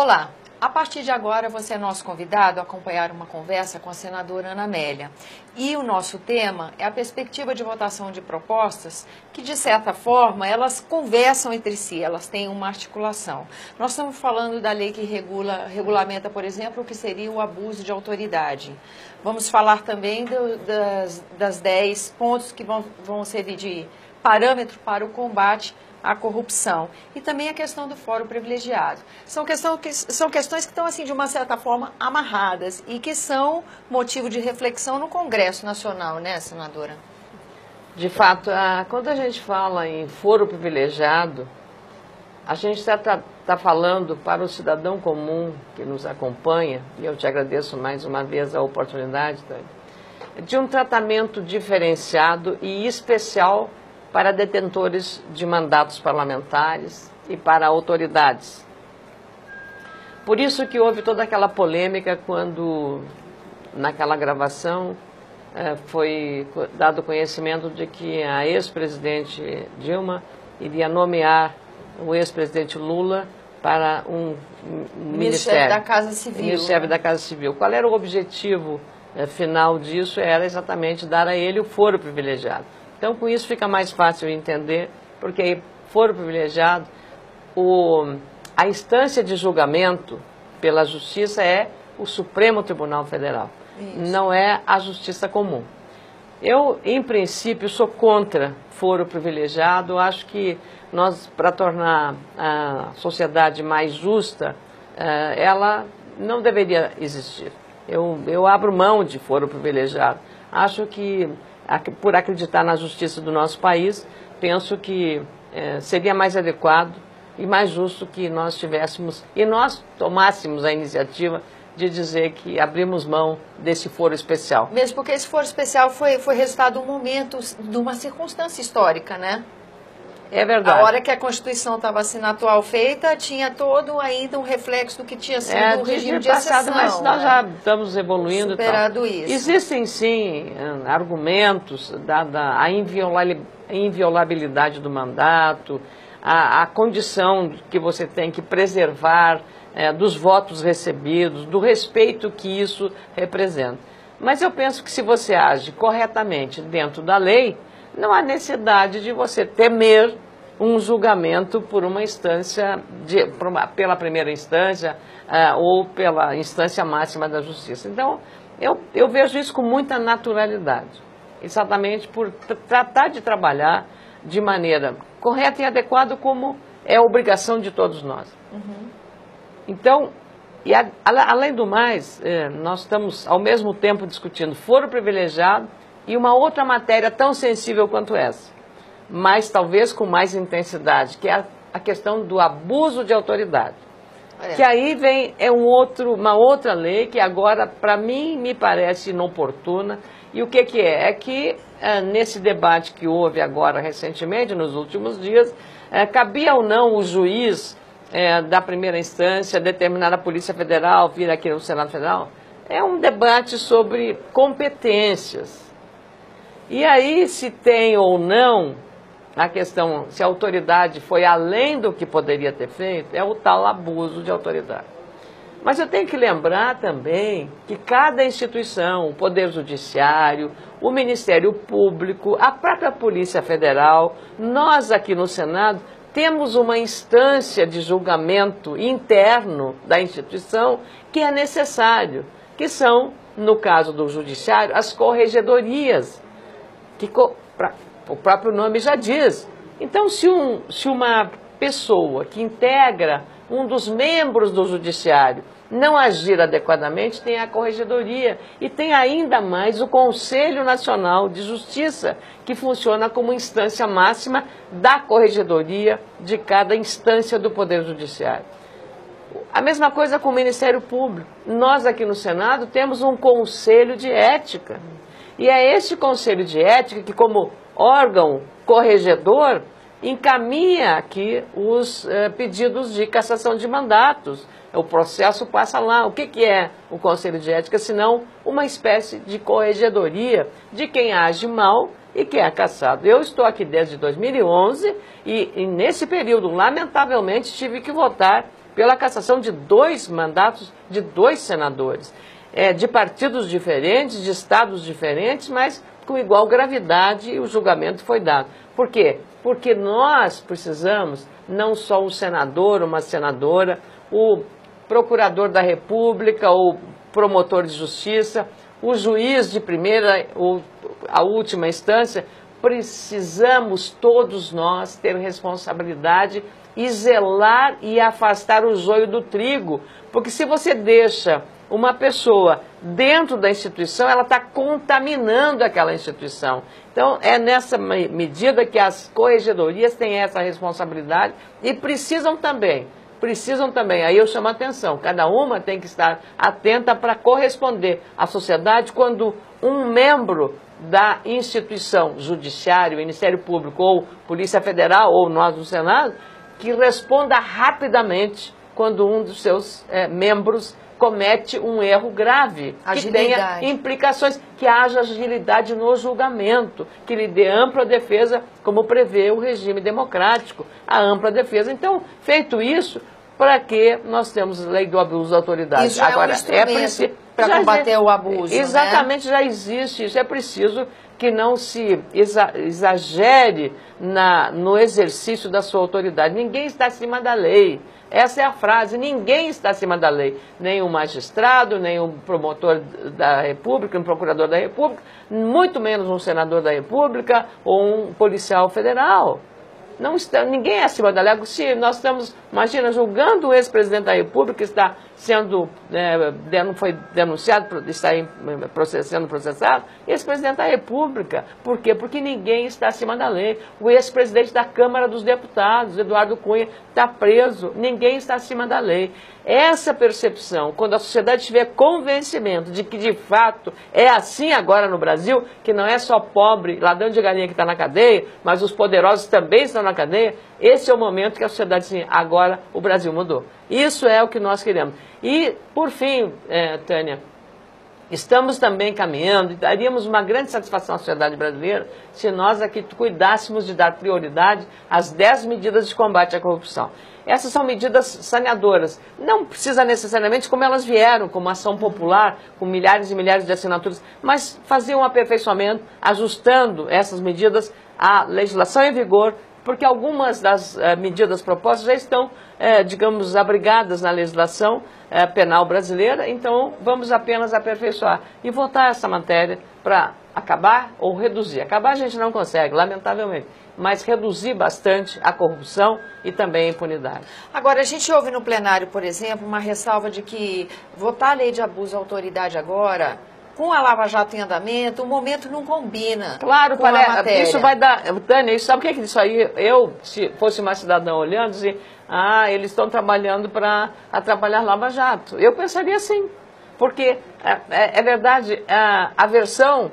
Olá, a partir de agora você é nosso convidado a acompanhar uma conversa com a senadora Ana Amélia. E o nosso tema é a perspectiva de votação de propostas que, de certa forma, elas conversam entre si, elas têm uma articulação. Nós estamos falando da lei que regulamenta, por exemplo, o que seria o abuso de autoridade. Vamos falar também das 10 pontos que vão servir de parâmetro para o combate à corrupção. E também a questão do fórum privilegiado. São questões que estão, assim, de uma certa forma, amarradas e que são motivo de reflexão no Congresso Nacional, né, senadora? De fato, quando a gente fala em foro privilegiado, a gente está falando para o cidadão comum que nos acompanha, e eu te agradeço mais uma vez a oportunidade, Tânia, de um tratamento diferenciado e especial para detentores de mandatos parlamentares e para autoridades. Por isso que houve toda aquela polêmica quando, naquela gravação, foi dado conhecimento de que a ex-presidente Dilma iria nomear o ex-presidente Lula para um ministério da Casa Civil. Ministério da Casa Civil. Qual era o objetivo final disso? Era exatamente dar a ele o foro privilegiado. Então, com isso fica mais fácil entender, porque foro privilegiado, a instância de julgamento pela Justiça é o Supremo Tribunal Federal, isso. Não é a Justiça comum. Eu, em princípio, sou contra foro privilegiado. Acho que nós, para tornar a sociedade mais justa, ela não deveria existir. Eu abro mão de foro privilegiado. Acho que, por acreditar na justiça do nosso país, penso que seria mais adequado e mais justo que nós tivéssemos, e nós tomássemos a iniciativa de dizer que abrimos mão desse foro especial. Mesmo porque esse foro especial foi resultado de um momento, de uma circunstância histórica, né? É verdade. A hora que a Constituição estava sendo atual feita, tinha todo ainda um reflexo do que tinha sido o regime de exceção. Mas nós já estamos evoluindo. Superado isso. Existem, sim, argumentos, dada a inviolabilidade do mandato, a condição que você tem que preservar dos votos recebidos, do respeito que isso representa. Mas eu penso que se você age corretamente dentro da lei, não há necessidade de você temer um julgamento por uma instância, pela primeira instância ou pela instância máxima da justiça. Então, eu vejo isso com muita naturalidade, exatamente por tratar de trabalhar de maneira correta e adequada, como é a obrigação de todos nós. Uhum. Então, além do mais, nós estamos ao mesmo tempo discutindo foro privilegiado e uma outra matéria tão sensível quanto essa, mas talvez com mais intensidade, que é a questão do abuso de autoridade. Que aí vem uma outra lei que agora, para mim, me parece inoportuna. E o que é? É que nesse debate que houve agora recentemente, nos últimos dias, cabia ou não o juiz da primeira instância determinar a Polícia Federal vir aqui no Senado Federal? É um debate sobre competências. E aí, se tem ou não a questão, se a autoridade foi além do que poderia ter feito, é o tal abuso de autoridade. Mas eu tenho que lembrar também que cada instituição, o Poder Judiciário, o Ministério Público, a própria Polícia Federal, nós aqui no Senado, temos uma instância de julgamento interno da instituição que é necessário, que são, no caso do Judiciário, as corregedorias, que o próprio nome já diz. Então, se uma pessoa que integra um dos membros do Judiciário não agir adequadamente, tem a corregedoria e tem ainda mais o Conselho Nacional de Justiça, que funciona como instância máxima da corregedoria de cada instância do Poder Judiciário. A mesma coisa com o Ministério Público. Nós aqui no Senado temos um Conselho de Ética. E é esse Conselho de Ética que, como órgão corregedor, encaminha aqui os pedidos de cassação de mandatos. O processo passa lá. O que é o Conselho de Ética, senão uma espécie de corregedoria de quem age mal e que é cassado. Eu estou aqui desde 2011 e nesse período, lamentavelmente, tive que votar pela cassação de 2 mandatos de 2 senadores, de partidos diferentes, de estados diferentes, mas com igual gravidade o julgamento foi dado. Por quê? Porque nós precisamos, não só o senador, uma senadora, o procurador da República, o promotor de justiça, o juiz de primeira ou a última instância, precisamos todos nós ter responsabilidade e zelar e afastar o joio do trigo, porque se você deixa uma pessoa dentro da instituição, ela está contaminando aquela instituição. Então, é nessa medida que as corregedorias têm essa responsabilidade e precisam também, aí eu chamo a atenção, cada uma tem que estar atenta para corresponder à sociedade quando um membro da instituição, Judiciário, Ministério Público ou Polícia Federal ou nós do Senado, que responda rapidamente quando um dos seus membros comete um erro grave, que tenha implicações, que haja agilidade no julgamento, que lhe dê ampla defesa, como prevê o regime democrático, a ampla defesa. Então, feito isso, para que nós temos a lei do abuso da autoridade? Isso agora, é um instrumento para combater o abuso, exatamente, né? Já existe isso. É preciso que não se exagere no exercício da sua autoridade. Ninguém está acima da lei. Essa é a frase, ninguém está acima da lei. Nem um magistrado, nem um promotor da República, um procurador da República, muito menos um senador da República ou um policial federal. Não está, ninguém é acima da lei. Se nós estamos, imagina, julgando o ex-presidente da República, que está sendo, foi denunciado, está sendo processado, ex-presidente da República. Por quê? Porque ninguém está acima da lei. O ex-presidente da Câmara dos Deputados, Eduardo Cunha, está preso. Ninguém está acima da lei. Essa percepção, quando a sociedade tiver convencimento de que de fato é assim agora no Brasil, que não é só pobre, ladrão de galinha que está na cadeia, mas os poderosos também estão na cadeia, esse é o momento que a sociedade diz, agora o Brasil mudou. Isso é o que nós queremos. E, por fim, Tânia, estamos também caminhando e daríamos uma grande satisfação à sociedade brasileira se nós aqui cuidássemos de dar prioridade às 10 medidas de combate à corrupção. Essas são medidas saneadoras. Não precisa necessariamente como elas vieram, como ação popular, com milhares e milhares de assinaturas, mas fazer um aperfeiçoamento, ajustando essas medidas à legislação em vigor, porque algumas das medidas propostas já estão, digamos, abrigadas na legislação penal brasileira, então vamos apenas aperfeiçoar e votar essa matéria para acabar ou reduzir. Acabar a gente não consegue, lamentavelmente, mas reduzir bastante a corrupção e também a impunidade. Agora, a gente ouve no plenário, por exemplo, uma ressalva de que votar a lei de abuso à autoridade agora, com a Lava Jato em andamento, o momento não combina. Claro, com a matéria. Isso vai dar... Tânia, sabe o que é isso aí? Eu, se fosse uma cidadã olhando, dizia, eles estão trabalhando para atrapalhar a Lava Jato. Eu pensaria assim. Porque, é verdade, a versão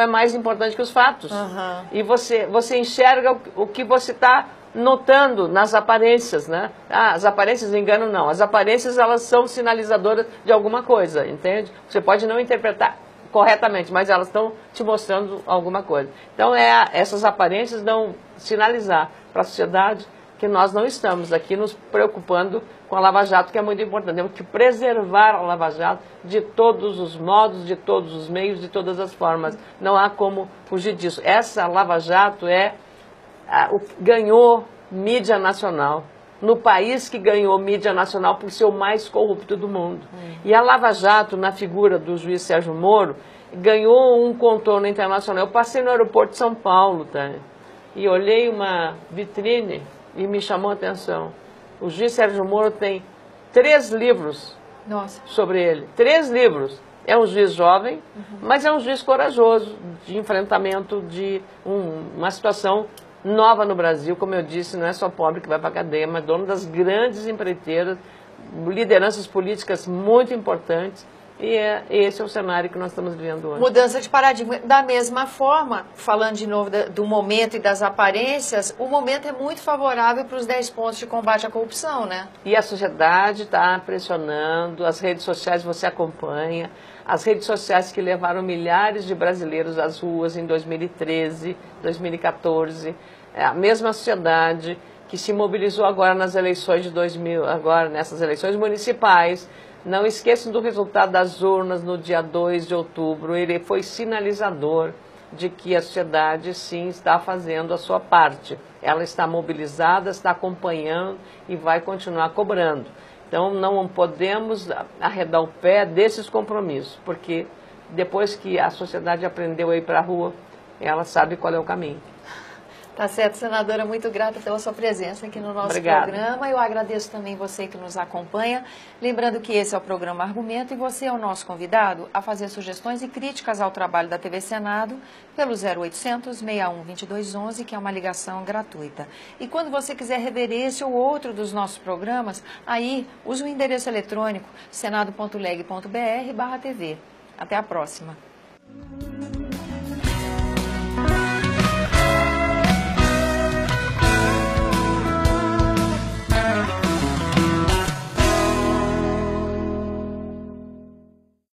é mais importante que os fatos. Uhum. E você enxerga o que você está notando nas aparências, né? As aparências enganam, não. As aparências, elas são sinalizadoras de alguma coisa, entende? Você pode não interpretar corretamente, mas elas estão te mostrando alguma coisa. Então, essas aparências vão sinalizar para a sociedade que nós não estamos aqui nos preocupando com a Lava Jato, que é muito importante. Temos que preservar a Lava Jato de todos os modos, de todos os meios, de todas as formas. Não há como fugir disso. Essa Lava Jato ganhou mídia nacional, no país que ganhou mídia nacional por ser o mais corrupto do mundo. E a Lava Jato, na figura do juiz Sérgio Moro, ganhou um contorno internacional. Eu passei no aeroporto de São Paulo, e olhei uma vitrine e me chamou a atenção. O juiz Sérgio Moro tem 3 livros sobre ele. 3 livros. É um juiz jovem, mas é um juiz corajoso de enfrentamento de uma situação nova no Brasil. Como eu disse, não é só pobre que vai para a cadeia, mas dono das grandes empreiteiras, lideranças políticas muito importantes. E esse é o cenário que nós estamos vivendo hoje. Mudança de paradigma. Da mesma forma, falando de novo do momento e das aparências, o momento é muito favorável para os 10 pontos de combate à corrupção, né? E a sociedade está pressionando, as redes sociais você acompanha, as redes sociais que levaram milhares de brasileiros às ruas em 2013, 2014, a mesma sociedade que se mobilizou agora nas eleições de 2000, agora nessas eleições municipais. Não esqueçam do resultado das urnas no dia 2 de outubro, ele foi sinalizador de que a sociedade sim está fazendo a sua parte. Ela está mobilizada, está acompanhando e vai continuar cobrando. Então não podemos arredar o pé desses compromissos, porque depois que a sociedade aprendeu a ir para a rua, ela sabe qual é o caminho. Tá certo, senadora, muito grata pela sua presença aqui no nosso Obrigada. programa. Eu agradeço também você que nos acompanha. Lembrando que esse é o programa Argumento e você é o nosso convidado a fazer sugestões e críticas ao trabalho da TV Senado pelo 0800 61 2211, que é uma ligação gratuita. E quando você quiser rever esse ou outro dos nossos programas, aí use o endereço eletrônico senado.leg.br/TV. Até a próxima.